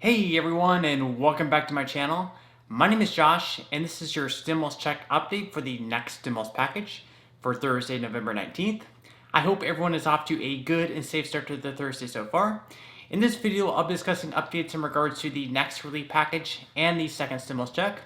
Hey everyone, and welcome back to my channel. My name is Josh, and this is your stimulus check update for the next stimulus package for Thursday, November 19th. I hope everyone is off to a good and safe start to the Thursday so far. In this video, I'll be discussing updates in regards to the next relief package and the second stimulus check.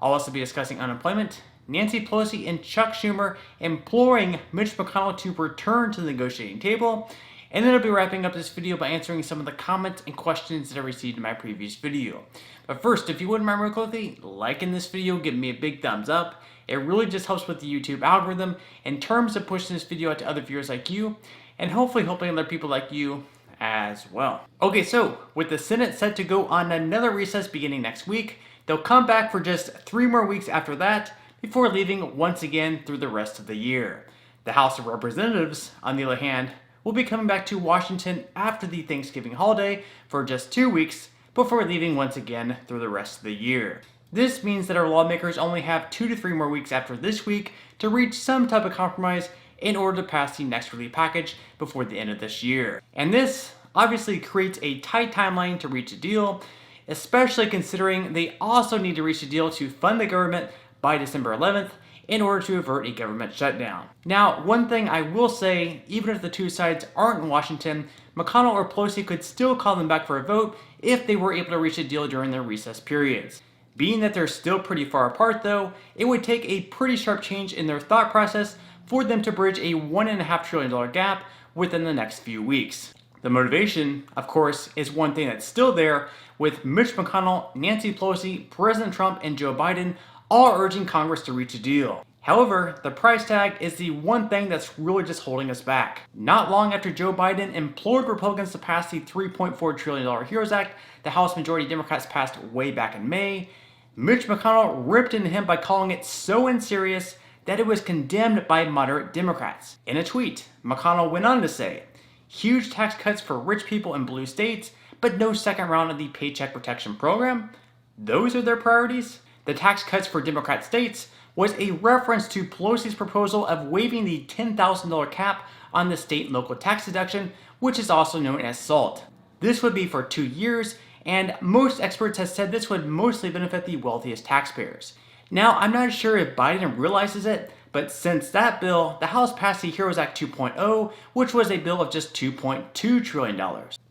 I'll also be discussing unemployment, Nancy Pelosi and Chuck Schumer imploring Mitch McConnell to return to the negotiating table, and then I'll be wrapping up this video by answering some of the comments and questions that I received in my previous video. But first, if you wouldn't mind real quickly, liking this video, giving me a big thumbs up. It really just helps with the YouTube algorithm in terms of pushing this video out to other viewers like you, and hopefully helping other people like you as well. Okay, so with the Senate set to go on another recess beginning next week, they'll come back for just 3 more weeks after that before leaving once again through the rest of the year. The House of Representatives, on the other hand, will be coming back to Washington after the Thanksgiving holiday for just 2 weeks before leaving once again through the rest of the year. This means that our lawmakers only have 2 to 3 more weeks after this week to reach some type of compromise in order to pass the next relief package before the end of this year. And this obviously creates a tight timeline to reach a deal, especially considering they also need to reach a deal to fund the government by December 11th in order to avert a government shutdown. Now, one thing I will say, even if the two sides aren't in Washington, McConnell or Pelosi could still call them back for a vote if they were able to reach a deal during their recess periods. Being that they're still pretty far apart though, it would take a pretty sharp change in their thought process for them to bridge a $1.5 trillion gap within the next few weeks. The motivation, of course, is one thing that's still there, with Mitch McConnell, Nancy Pelosi, President Trump, and Joe Biden all urging Congress to reach a deal. However, the price tag is the one thing that's really just holding us back. Not long after Joe Biden implored Republicans to pass the $3.4 trillion HEROES Act the House Majority Democrats passed way back in May, Mitch McConnell ripped into him by calling it so unserious that it was condemned by moderate Democrats. In a tweet, McConnell went on to say, "Huge tax cuts for rich people in blue states, but no second round of the Paycheck Protection Program? Those are their priorities?" The tax cuts for Democrat states was a reference to Pelosi's proposal of waiving the $10,000 cap on the state and local tax deduction, which is also known as SALT. This would be for 2 years, and most experts have said this would mostly benefit the wealthiest taxpayers. Now, I'm not sure if Biden realizes it, but since that bill, the House passed the HEROES Act 2.0, which was a bill of just $2.2 trillion.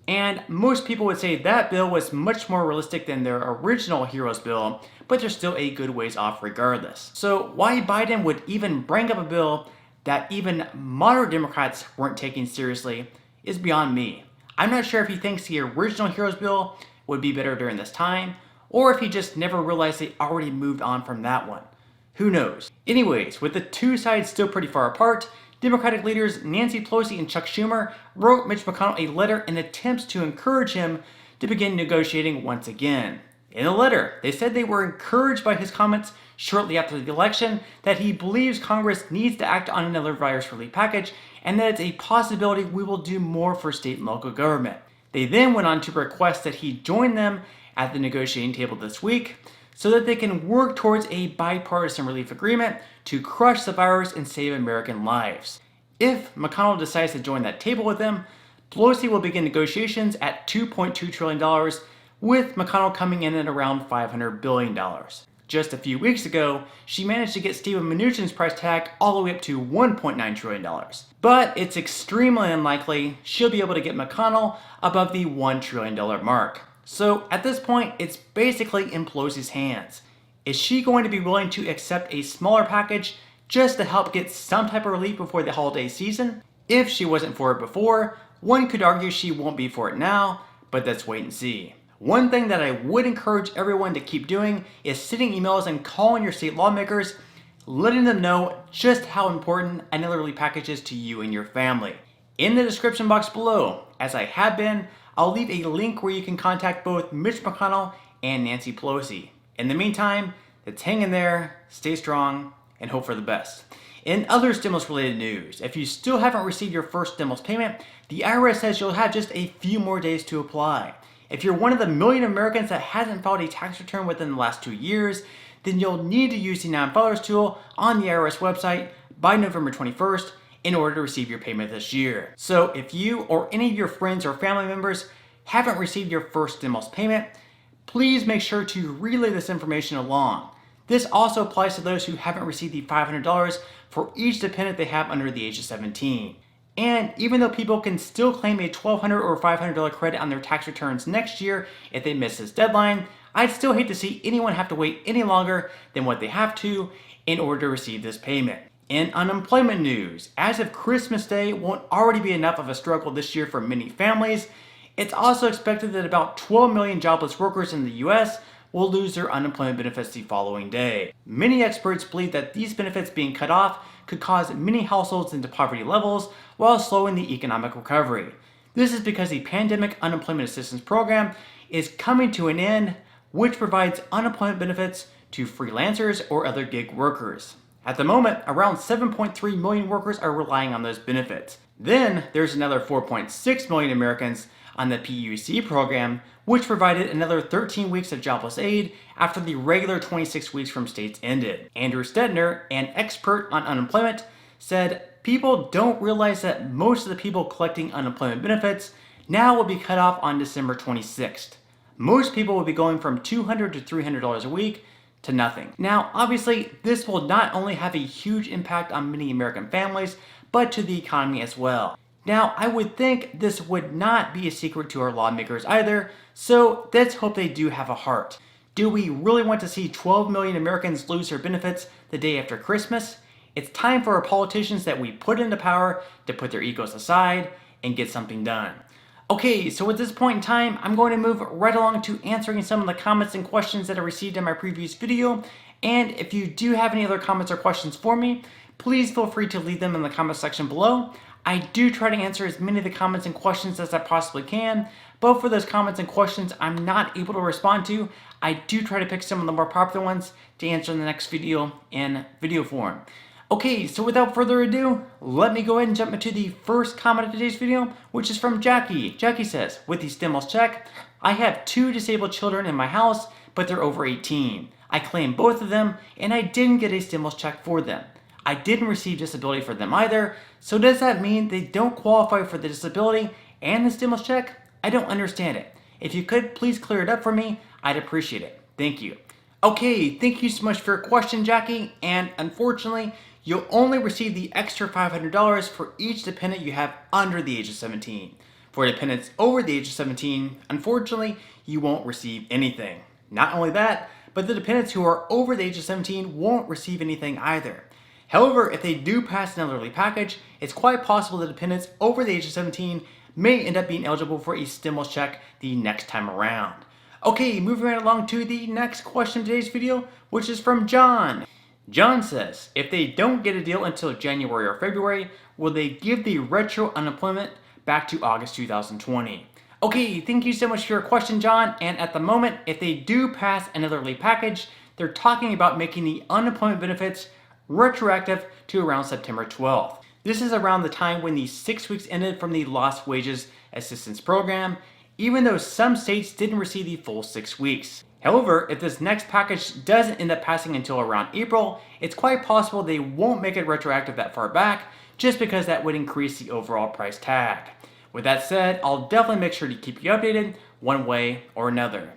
And most people would say that bill was much more realistic than their original HEROES bill, but they're still a good ways off regardless. So why Biden would even bring up a bill that even moderate Democrats weren't taking seriously is beyond me. I'm not sure if he thinks the original HEROES bill would be better during this time, or if he just never realized they already moved on from that one. Who knows? Anyways, with the two sides still pretty far apart, Democratic leaders Nancy Pelosi and Chuck Schumer wrote Mitch McConnell a letter in attempts to encourage him to begin negotiating once again. In the letter, they said they were encouraged by his comments shortly after the election that he believes Congress needs to act on another virus relief package and that it's a possibility we will do more for state and local government. They then went on to request that he join them at the negotiating table this week so that they can work towards a bipartisan relief agreement to crush the virus and save American lives. If McConnell decides to join that table with them, Pelosi will begin negotiations at $2.2 trillion, with McConnell coming in at around $500 billion. Just a few weeks ago, she managed to get Steven Mnuchin's price tag all the way up to $1.9 trillion. But it's extremely unlikely she'll be able to get McConnell above the $1 trillion mark. So at this point, it's basically in Pelosi's hands. Is she going to be willing to accept a smaller package just to help get some type of relief before the holiday season? If she wasn't for it before, one could argue she won't be for it now, but let's wait and see. One thing that I would encourage everyone to keep doing is sending emails and calling your state lawmakers, letting them know just how important another relief package is to you and your family. In the description box below, as I have been, I'll leave a link where you can contact both Mitch McConnell and Nancy Pelosi. In the meantime, let's hang in there, stay strong, and hope for the best. In other stimulus-related news, if you still haven't received your first stimulus payment, the IRS says you'll have just a few more days to apply. If you're one of the million Americans that hasn't filed a tax return within the last 2 years, then you'll need to use the non-filers tool on the IRS website by November 21st in order to receive your payment this year. So if you or any of your friends or family members haven't received your first stimulus payment, please make sure to relay this information along. This also applies to those who haven't received the $500 for each dependent they have under the age of 17. And even though people can still claim a $1,200 or $500 credit on their tax returns next year if they miss this deadline, I'd still hate to see anyone have to wait any longer than what they have to in order to receive this payment. In unemployment news, as of Christmas Day won't already be enough of a struggle this year for many families, it's also expected that about 12 million jobless workers in the US will lose their unemployment benefits the following day. Many experts believe that these benefits being cut off could cause many households into poverty levels while slowing the economic recovery. This is because the Pandemic Unemployment Assistance Program is coming to an end, which provides unemployment benefits to freelancers or other gig workers. At the moment, around 7.3 million workers are relying on those benefits. Then there's another 4.6 million Americans on the PUC program, which provided another 13 weeks of jobless aid after the regular 26 weeks from states ended. Andrew Stettner, an expert on unemployment, said people don't realize that most of the people collecting unemployment benefits now will be cut off on December 26th. Most people will be going from $200 to $300 a week to nothing. Now, obviously, this will not only have a huge impact on many American families, but to the economy as well. Now, I would think this would not be a secret to our lawmakers either, so let's hope they do have a heart. Do we really want to see 12 million Americans lose their benefits the day after Christmas? It's time for our politicians that we put into power to put their egos aside and get something done. Okay, so at this point in time, I'm going to move right along to answering some of the comments and questions that I received in my previous video. And if you do have any other comments or questions for me, please feel free to leave them in the comment section below. I do try to answer as many of the comments and questions as I possibly can, but for those comments and questions I'm not able to respond to, I do try to pick some of the more popular ones to answer in the next video in video form. Okay, so without further ado, let me go ahead and jump into the first comment of today's video, which is from Jackie. Jackie says, with the stimulus check, I have 2 disabled children in my house, but they're over 18. I claimed both of them, and I didn't get a stimulus check for them. I didn't receive disability for them either, so does that mean they don't qualify for the disability and the stimulus check? I don't understand it. If you could please clear it up for me, I'd appreciate it. Thank you. Okay, thank you so much for your question, Jackie, and unfortunately, you'll only receive the extra $500 for each dependent you have under the age of 17. For dependents over the age of 17, unfortunately, you won't receive anything. Not only that, but the dependents who are over the age of 17 won't receive anything either. However, if they do pass an elderly package, it's quite possible the dependents over the age of 17 may end up being eligible for a stimulus check the next time around. Okay, moving right along to the next question of today's video, which is from John. John says, if they don't get a deal until January or February, will they give the retro unemployment back to August 2020? Okay, thank you so much for your question, John. And at the moment, if they do pass an elderly package, they're talking about making the unemployment benefits retroactive to around September 12th. This is around the time when the 6 weeks ended from the Lost Wages Assistance Program, even though some states didn't receive the full 6 weeks. However, if this next package doesn't end up passing until around April, it's quite possible they won't make it retroactive that far back, just because that would increase the overall price tag. With that said, I'll definitely make sure to keep you updated one way or another.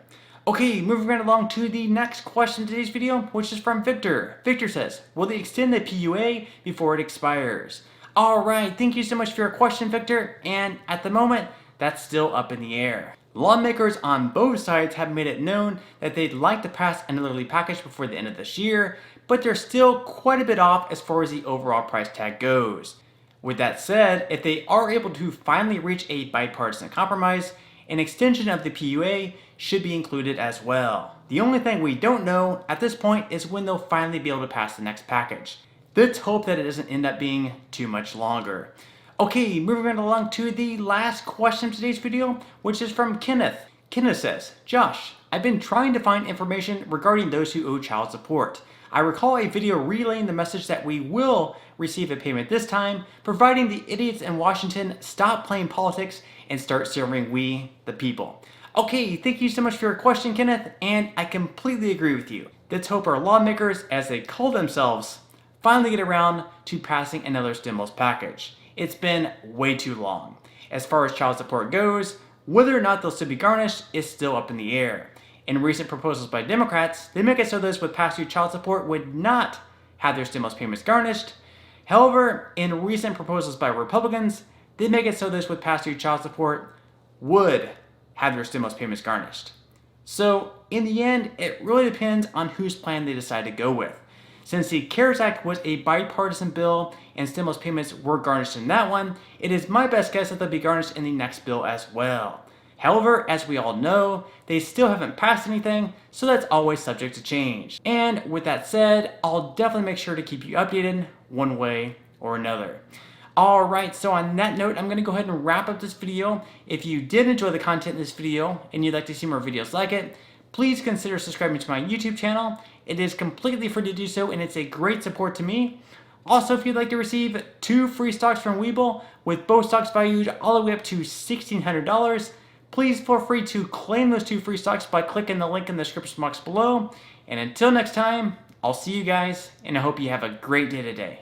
Okay, moving right along to the next question of today's video, which is from Victor. Victor says, will they extend the PUA before it expires? Alright, thank you so much for your question, Victor, and at the moment, that's still up in the air. Lawmakers on both sides have made it known that they'd like to pass an elderly package before the end of this year, but they're still quite a bit off as far as the overall price tag goes. With that said, if they are able to finally reach a bipartisan compromise, an extension of the PUA should be included as well. The only thing we don't know at this point is when they'll finally be able to pass the next package. Let's hope that it doesn't end up being too much longer. Okay, moving right along to the last question of today's video, which is from Kenneth. Kenneth says, Josh, I've been trying to find information regarding those who owe child support. I recall a video relaying the message that we will receive a payment this time, providing the idiots in Washington stop playing politics and start serving we, the people. Okay, thank you so much for your question, Kenneth, and I completely agree with you. Let's hope our lawmakers, as they call themselves, finally get around to passing another stimulus package. It's been way too long. As far as child support goes, whether or not they'll still be garnished is still up in the air. In recent proposals by Democrats, they make it so those with past due child support would not have their stimulus payments garnished. However, in recent proposals by Republicans, they make it so those with past due child support would have their stimulus payments garnished. So in the end, it really depends on whose plan they decide to go with. Since the CARES Act was a bipartisan bill and stimulus payments were garnished in that one, it is my best guess that they'll be garnished in the next bill as well. However, as we all know, they still haven't passed anything, so that's always subject to change. And with that said, I'll definitely make sure to keep you updated one way or another. Alright, so on that note, I'm going to go ahead and wrap up this video. If you did enjoy the content in this video and you'd like to see more videos like it, please consider subscribing to my YouTube channel. It is completely free to do so and it's a great support to me. Also, if you'd like to receive 2 free stocks from Webull with both stocks valued all the way up to $1,600, please feel free to claim those 2 free stocks by clicking the link in the description box below. And until next time, I'll see you guys and I hope you have a great day today.